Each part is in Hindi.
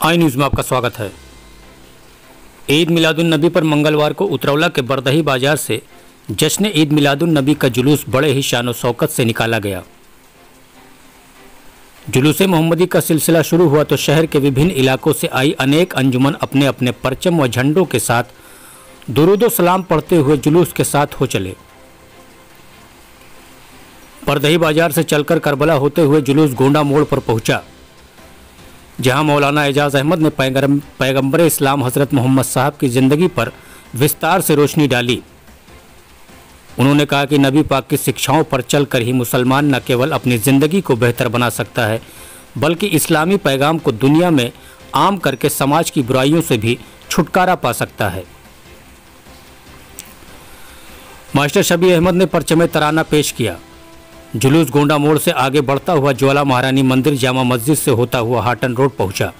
आई न्यूज़ में आपका स्वागत है। ईद मिलादुन्नबी पर मंगलवार को उतरौला के बरदही बाजार से जश्न ईद मिलादुन्नबी का जुलूस बड़े ही शान शौकत से निकाला गया। जुलूस मोहम्मदी का सिलसिला शुरू हुआ तो शहर के विभिन्न इलाकों से आई अनेक अंजुमन अपने अपने परचम व झंडों के साथ दुरूद सलाम पढ़ते हुए जुलूस के साथ हो चले। बरदही बाजार से चलकर करबला होते हुए जुलूस गोंडा मोड़ पर पहुंचा, जहां मौलाना एजाज अहमद ने पैगंबर इस्लाम हज़रत मोहम्मद साहब की ज़िंदगी पर विस्तार से रोशनी डाली। उन्होंने कहा कि नबी पाक की शिक्षाओं पर चलकर ही मुसलमान न केवल अपनी ज़िंदगी को बेहतर बना सकता है, बल्कि इस्लामी पैगाम को दुनिया में आम करके समाज की बुराइयों से भी छुटकारा पा सकता है। मास्टर शबी अहमद ने परचम तराना पेश किया। जुलूस गोंडा मोड़ से आगे बढ़ता हुआ ज्वाला महारानी मंदिर जामा मस्जिद से होता हुआ हाटन रोड पहुंचा,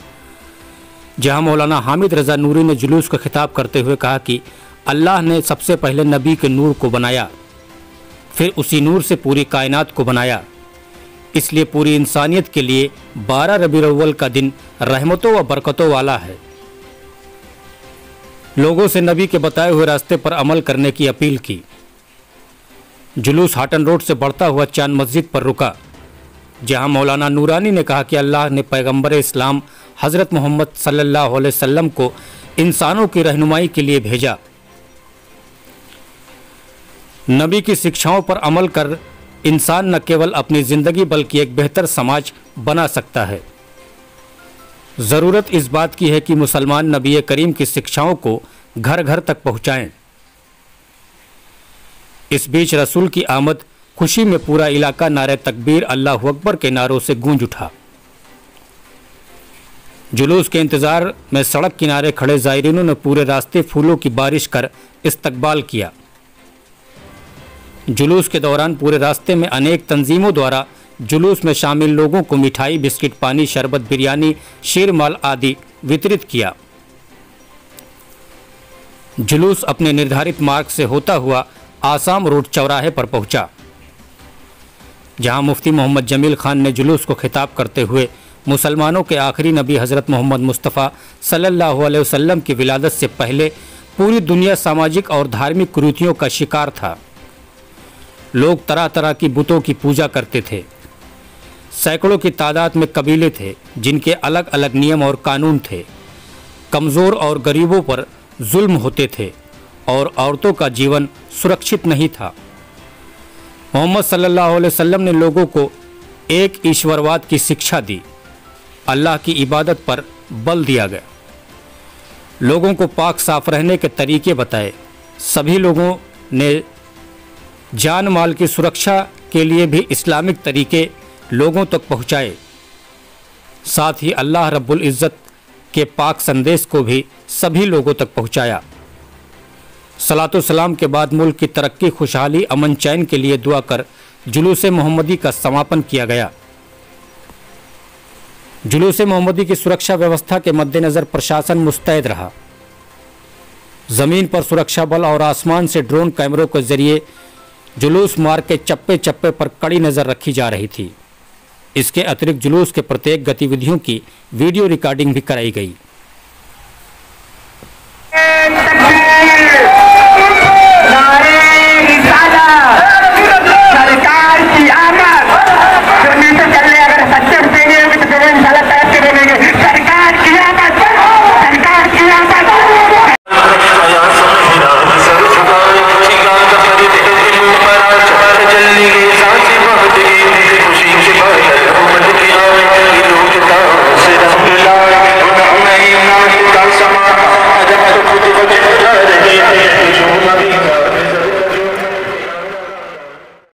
जहां मौलाना हामिद रजा नूरी ने जुलूस का खिताब करते हुए कहा कि अल्लाह ने सबसे पहले नबी के नूर को बनाया, फिर उसी नूर से पूरी कायनात को बनाया। इसलिए पूरी इंसानियत के लिए 12 रबीउल अव्वल का दिन रहमतों व बरकतों वाला है। लोगों से नबी के बताए हुए रास्ते पर अमल करने की अपील की। जुलूस हाटन रोड से बढ़ता हुआ चांद मस्जिद पर रुका, जहां मौलाना नूरानी ने कहा कि अल्लाह ने पैगंबर इस्लाम हज़रत मोहम्मद सल्लल्लाहु अलैहि वसल्लम को इंसानों की रहनुमाई के लिए भेजा। नबी की शिक्षाओं पर अमल कर इंसान न केवल अपनी ज़िंदगी बल्कि एक बेहतर समाज बना सकता है। ज़रूरत इस बात की है कि मुसलमान नबी करीम की शिक्षाओं को घर घर तक पहुँचाएँ। इस बीच रसूल की आमद खुशी में पूरा इलाका नारे तकबीर अल्लाहु अकबर के नारों से गूंज उठा। जुलूस के इंतजार में सड़क किनारे खड़े ज़ायरीनों ने पूरे रास्ते फूलों की बारिश कर इस्तकबाल किया। जुलूस के दौरान पूरे रास्ते में अनेक तंजीमों द्वारा जुलूस में शामिल लोगों को मिठाई, बिस्किट, पानी, शरबत, बिरयानी, शीरमाल आदि वितरित किया। जुलूस अपने निर्धारित मार्ग से होता हुआ आसाम रोड चौराहे पर पहुंचा, जहां मुफ्ती मोहम्मद जमील खान ने जुलूस को खिताब करते हुए मुसलमानों के आखिरी नबी हज़रत मोहम्मद मुस्तफ़ा सल्लल्लाहु अलैहि वसल्लम की विलादत से पहले पूरी दुनिया सामाजिक और धार्मिक कुरीतियों का शिकार था। लोग तरह तरह की बुतों की पूजा करते थे। सैकड़ों की तादाद में कबीले थे जिनके अलग अलग नियम और कानून थे। कमज़ोर और गरीबों पर जुल्म होते थे और औरतों का जीवन सुरक्षित नहीं था। मोहम्मद सल्लल्लाहु अलैहि वसल्लम ने लोगों को एक ईश्वरवाद की शिक्षा दी। अल्लाह की इबादत पर बल दिया गया। लोगों को पाक साफ रहने के तरीके बताए। सभी लोगों ने जान माल की सुरक्षा के लिए भी इस्लामिक तरीके लोगों तक पहुँचाए। साथ ही अल्लाह रब्बुल इज़्ज़त के पाक संदेश को भी सभी लोगों तक पहुँचाया। सलातो सलाम के बाद मुल्क की तरक्की, खुशहाली, अमन चैन के लिए दुआ कर जुलूस मोहम्मदी का समापन किया गया। जुलूस मोहम्मदी की सुरक्षा व्यवस्था के मद्देनज़र प्रशासन मुस्तैद रहा। ज़मीन पर सुरक्षा बल और आसमान से ड्रोन कैमरों के जरिए जुलूस मार्ग के चप्पे चप्पे पर कड़ी नज़र रखी जा रही थी। इसके अतिरिक्त जुलूस के प्रत्येक गतिविधियों की वीडियो रिकॉर्डिंग भी कराई गई।